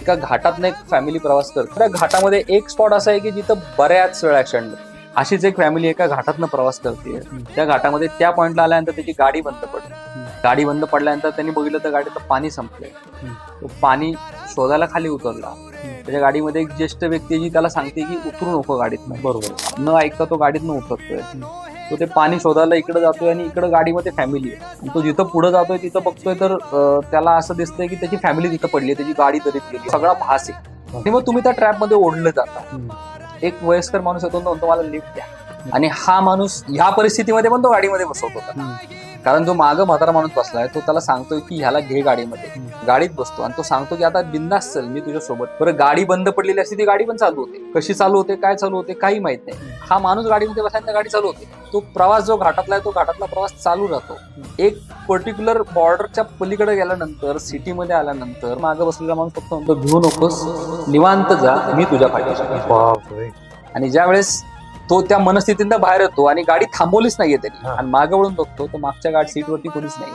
एका घाटातनं एक फॅमिली प्रवास करते. त्या घाटामध्ये एक स्पॉट असा आहे की जिथं बऱ्याच वेळा ऍक्सिडेंट. अशीच एक फॅमिली एका घाटातनं प्रवास करते. त्या घाटामध्ये त्या पॉइंटला आल्यानंतर त्याची गाडी बंद पडली. गाडी बंद पडल्यानंतर त्यांनी बघितलं तर गाडीचं पाणी संपलंय. तो पाणी शोधायला खाली उतरला. त्याच्या गाडीमध्ये एक ज्येष्ठ व्यक्ती जी त्याला सांगते की उतरू नको गाडीतनं. बरोबर न ऐकता तो गाडीतनं उतरतोय. तो ते पाणी शोधायला इकडे जातोय आणि इकडे गाडीमध्ये फॅमिली आहे. तो जिथं पुढे जातोय तिथं बघतोय तर त्याला असं दिसतंय की त्याची फॅमिली तिथं पडली, त्याची गाडी दरीत गेली, सगळा भास आहे. आणि मग तुम्ही त्या ट्रॅप मध्ये ओढले जाता. एक वयस्कर माणूस येतो म्हणतो मला लिफ्ट द्या, आणि हा माणूस ह्या परिस्थितीमध्ये पण तो गाडीमध्ये बसवत होता. कारण जो मागं म्हातारा माणूस बसलाय तो त्याला सांगतोय की ह्याला घे गाडीमध्ये. गाडीत बसतो आणि तो सांगतो की आता बिंदास चल, मी तुझ्या सोबत. बरं गाडी बंद पडलेली असते ती गाडी पण चालू होते. कशी चालू होते काय चालू होते काही माहित नाही. हा माणूस गाडीमध्ये बसल्यानंतर गाडी चालू होते. तो प्रवास जो घाटातला आहे तो घाटातला प्रवास चालू राहतो. एक पर्टिक्युलर बॉर्डरच्या पलीकडे गेल्यानंतर सिटीमध्ये आल्यानंतर मागं बसलेला माणूस फक्त म्हणतो भिवू नकोस, निवांत जा, मी तुझ्या पाठीशी. आणि ज्या वेळेस तो त्या मनस्थितीतून बाहेर येतो आणि गाडी थांबवलीच नाहीये त्यांनी आणि मागे वळून बघतो तर मागच्या सीटवरती कोणीच नाही.